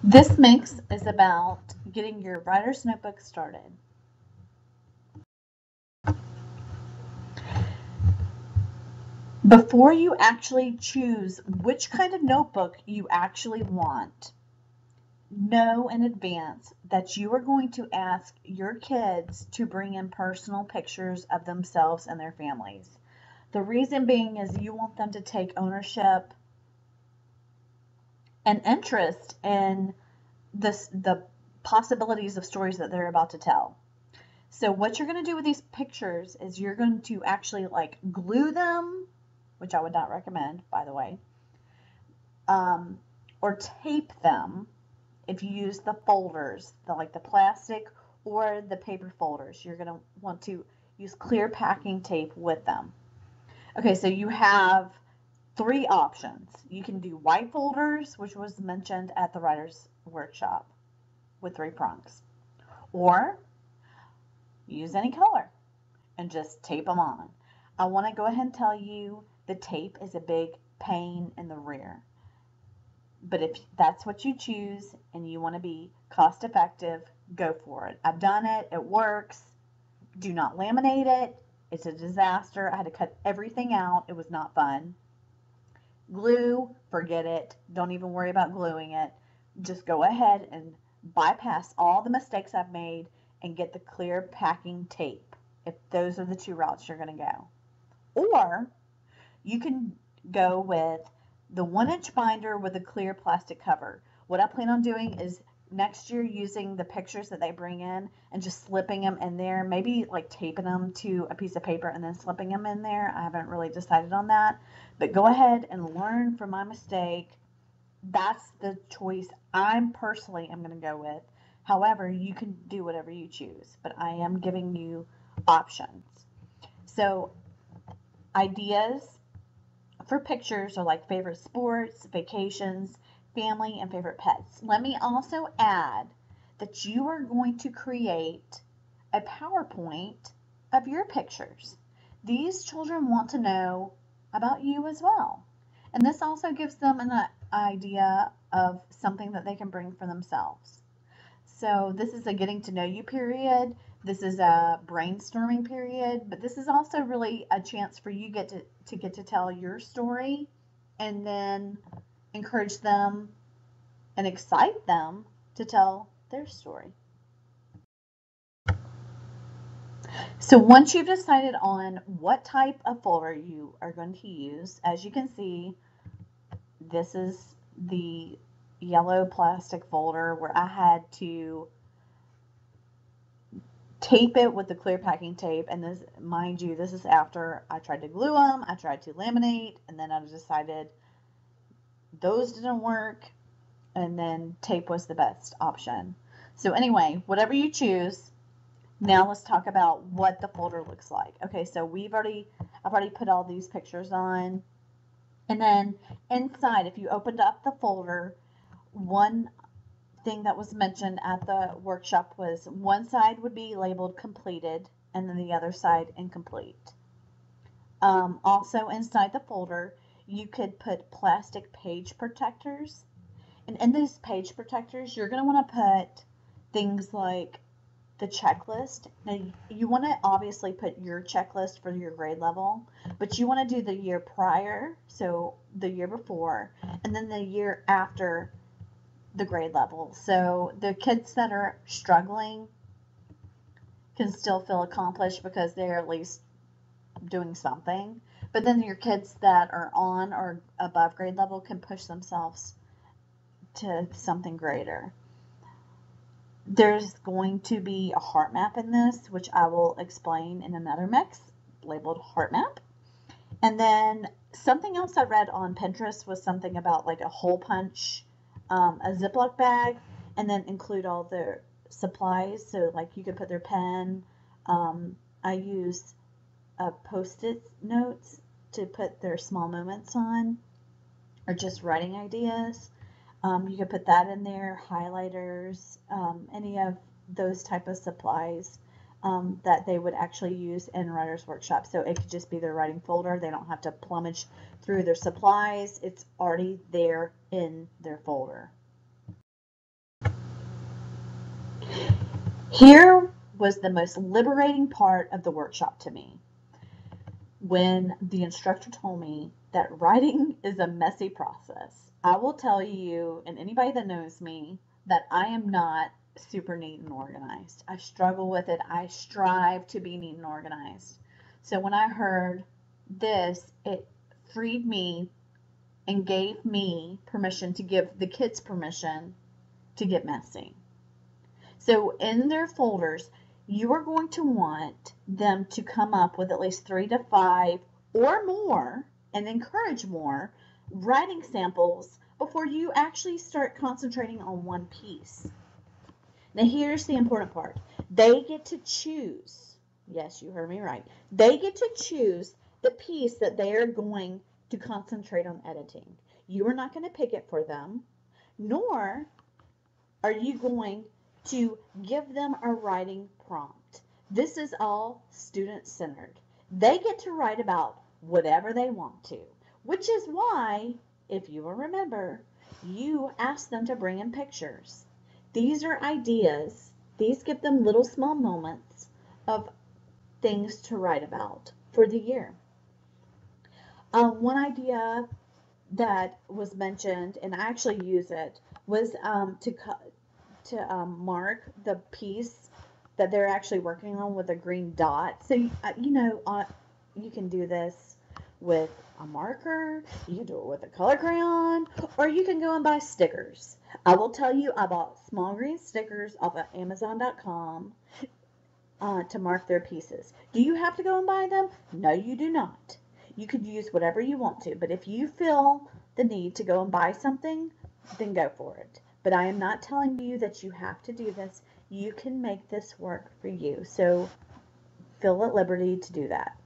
This mix is about getting your writer's notebook started. Before you actually choose which kind of notebook you actually want, know in advance that you are going to ask your kids to bring in personal pictures of themselves and their families. The reason being is you want them to take ownership and interest in the possibilities of stories that they're about to tell. So what you're going to do with these pictures is you're going to actually like glue them, which I would not recommend, by the way, or tape them if you use the folders, like the plastic or the paper folders. You're going to want to use clear packing tape with them. Okay, so you have three options. You can do white folders, which was mentioned at the writer's workshop with 3 prongs, or use any color and just tape them on. I want to go ahead and tell you the tape is a big pain in the rear. But if that's what you choose and you want to be cost effective, go for it. I've done it. It works. Do not laminate it. It's a disaster. I had to cut everything out. It was not fun. Glue, forget it. Don't even worry about gluing it. Just go ahead and bypass all the mistakes I've made and get the clear packing tape if those are the 2 routes you're going to go. Or you can go with the 1-inch binder with a clear plastic cover. What I plan on doing is next year using the pictures that they bring in and just slipping them in there, maybe like taping them to a piece of paper and then slipping them in there. I haven't really decided on that, but go ahead and learn from my mistake. That's the choice I'm personally am going to go with. However, you can do whatever you choose, but I am giving you options. So ideas for pictures are like favorite sports, vacations, family, and favorite pets. Let me also add that you are going to create a PowerPoint of your pictures. These children want to know about you as well. And this also gives them an idea of something that they can bring for themselves. So this is a getting to know you period. This is a brainstorming period, but this is also really a chance for you get to tell your story and then encourage them and excite them to tell their story. So once you've decided on what type of folder you are going to use, as you can see, this is the yellow plastic folder where I had to tape it with the clear packing tape, and this, mind you, this is after I tried to glue them, I tried to laminate, and then I decided those didn't work, and then tape was the best option. So anyway, whatever you choose, now let's talk about what the folder looks like. Okay, so I've already put all these pictures on, and then inside, if you opened up the folder, one thing that was mentioned at the workshop was one side would be labeled completed and then the other side incomplete. Also inside the folder, you could put plastic page protectors. And in these page protectors, you're going to want to put things like the checklist. Now, you want to obviously put your checklist for your grade level, but you want to do the year prior, so the year before, and then the year after the grade level. So the kids that are struggling can still feel accomplished because they're at least doing something. But then your kids that are on or above grade level can push themselves to something greater. There's going to be a heart map in this, which I will explain in another mix labeled heart map. And then something else I read on Pinterest was something about like a hole punch, a Ziploc bag, and then include all their supplies. So like you could put their pen. I use Post-it notes to put their small moments on, or just writing ideas. You could put that in there, highlighters, any of those type of supplies that they would actually use in Writer's Workshop. So it could just be their writing folder. They don't have to plumage through their supplies. It's already there in their folder. Here was the most liberating part of the workshop to me, when the instructor told me that writing is a messy process. I will tell you, and anybody that knows me, that I am not super neat and organized. I struggle with it. I strive to be neat and organized. So when I heard this, it freed me and gave me permission to give the kids permission to get messy. So in their folders, you are going to want them to come up with at least 3 to 5 or more, and encourage more, writing samples before you actually start concentrating on one piece. Now here's the important part. They get to choose. Yes, you heard me right. They get to choose the piece that they are going to concentrate on editing. You are not going to pick it for them, nor are you going to give them a writing prompt. This is all student-centered. They get to write about whatever they want to, which is why, if you will remember, you ask them to bring in pictures. These are ideas. These give them little small moments of things to write about for the year. One idea that was mentioned, and I actually use it, was to mark the piece that they're actually working on with a green dot. So, you can do this with a marker, you can do it with a color crayon, or you can go and buy stickers. I will tell you, I bought small green stickers off of Amazon.com to mark their pieces. Do you have to go and buy them? No, you do not. You could use whatever you want to, but if you feel the need to go and buy something, then go for it. But I am not telling you that you have to do this. You can make this work for you. So feel at liberty to do that.